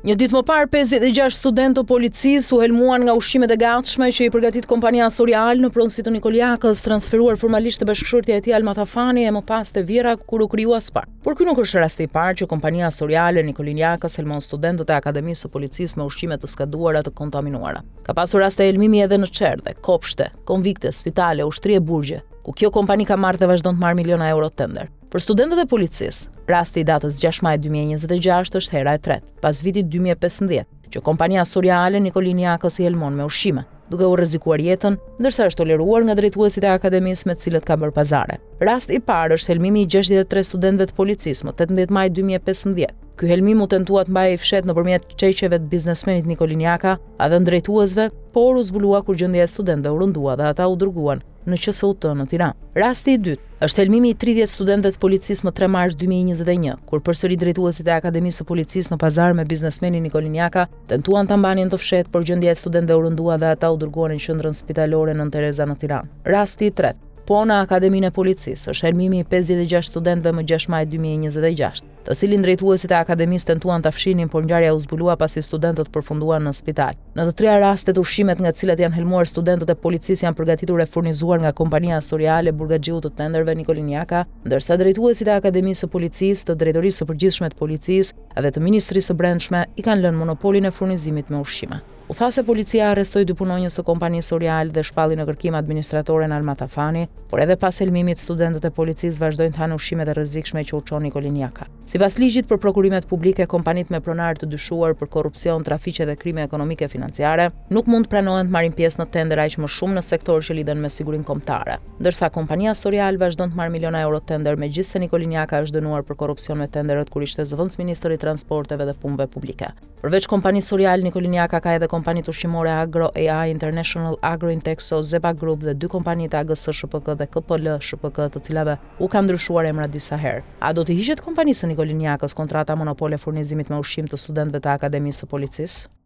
Një ditë më parë, 56 studentë të policisë u helmuan nga ushqimet e gatshme që i përgatit kompania Sorial në pronësi të Nikoliakës, transferuar formalisht te bashkëshortja e tij Alma Tafani e më pas te Vjera kur u krijua SPAR. Por ky nuk është rasti i parë që kompania Sorial e Nikoliakës helmon studentët e Akademisë së Policisë me ushqime të skaduara të kontaminuara. Ka pasur raste helmimi edhe në Çerdhe, Kopshte, Konvikte, Spitale, Ushtri e Burgje, ku kjo kompani ka marrë dhe vazhdon të marrë miliona euro tender. Për studentët e policisë, rasti i datës 6 maj 2026 është hera e tretë, pas vitit 2015, që kompania Sorial e Nikoliakës i helmon me ushqime, duke u rrezikuar jetën, ndërsa është toleruar nga drejtuesit e akademisë me të cilët ka bërë pazare. Rasti i parë është helmimi i 63 studentëve të policisë më 18 maj 2015. Ky helmim u tentua të mbajë fshet nëpërmjet çeqeve të biznesmenit Nikoliaka, a dhe drejtuesve, por u zbulua kur gjendja e studentëve u rëndua dhe ata u dërguan në QSUT në Tiranë. Rasti i dytë është helmimi i 30 studentëve të policisë më 3 mars 2021, kur përsëri drejtuesit e Akademisë së Policisë në pazar me biznesmenin Nikoliaka tentuan ta mbanin të fshet, por gjendja e studentëve u rëndua dhe ata u dërguan në qendrën spitalore Nën Tereza në Tiranë. Rasti i tretë, po në Akademinë e Policisë, është helmimi i 56 studentëve më 6 maj 2026, të cilin drejtuesit e akademisë tentuan ta fshinin, por ngjarja u zbulua pasi studentët përfunduan në spital. Në të treja rastet, ushqimet nga të cilat janë helmuar studentët e policisë janë përgatitur e furnizuar nga kompania Sorial e burgaxhiu të tenderëve Nikoliaka, ndërsa drejtuesit e Akademisë së Policisë, të Drejtorisë së Përgjithshme të Policisë dhe të Ministrisë së Brendshme i kanë lënë monopolin e furnizimit me ushqime. U tha se policia arrestoi 2 punonjës të kompanisë Sorial dhe shpalli në kërkim administratoren Alma Tafani, por edhe pas helmimit studentët e policisë vazhdojnë të hanë ushqimet e rrezikshme që u çon Nikoliaka. Sipas ligjit për prokurimet publike, kompanitë me pronar të dyshuar për korrupsion, trafiqe dhe krime ekonomike financiare nuk mund të pranohen të marrin pjesë në tender aq më shumë në sektor që lidhen me sigurinë kombëtare, ndërsa kompania Sorial vazhdon të marrë miliona euro tender, megjithse Nikoliaka është dënuar për korrupsion me tenderët kur ishte zëvendësministër i transporteve dhe punëve publike. Përveç kompanisë Sorial, Nikoliaka ka edhe kompanitë ushqimore Agro AI International, Agro Intexo, Zepa Group dhe 2 kompanitë AGS SHPK dhe KPL SHPK, të cilave u ka ndryshuar emra disa herë. A do të hiqet kompanisë Nikoliakës kontrata monopole furnizimit me ushqim të studentëve të Akademisë së Policisë?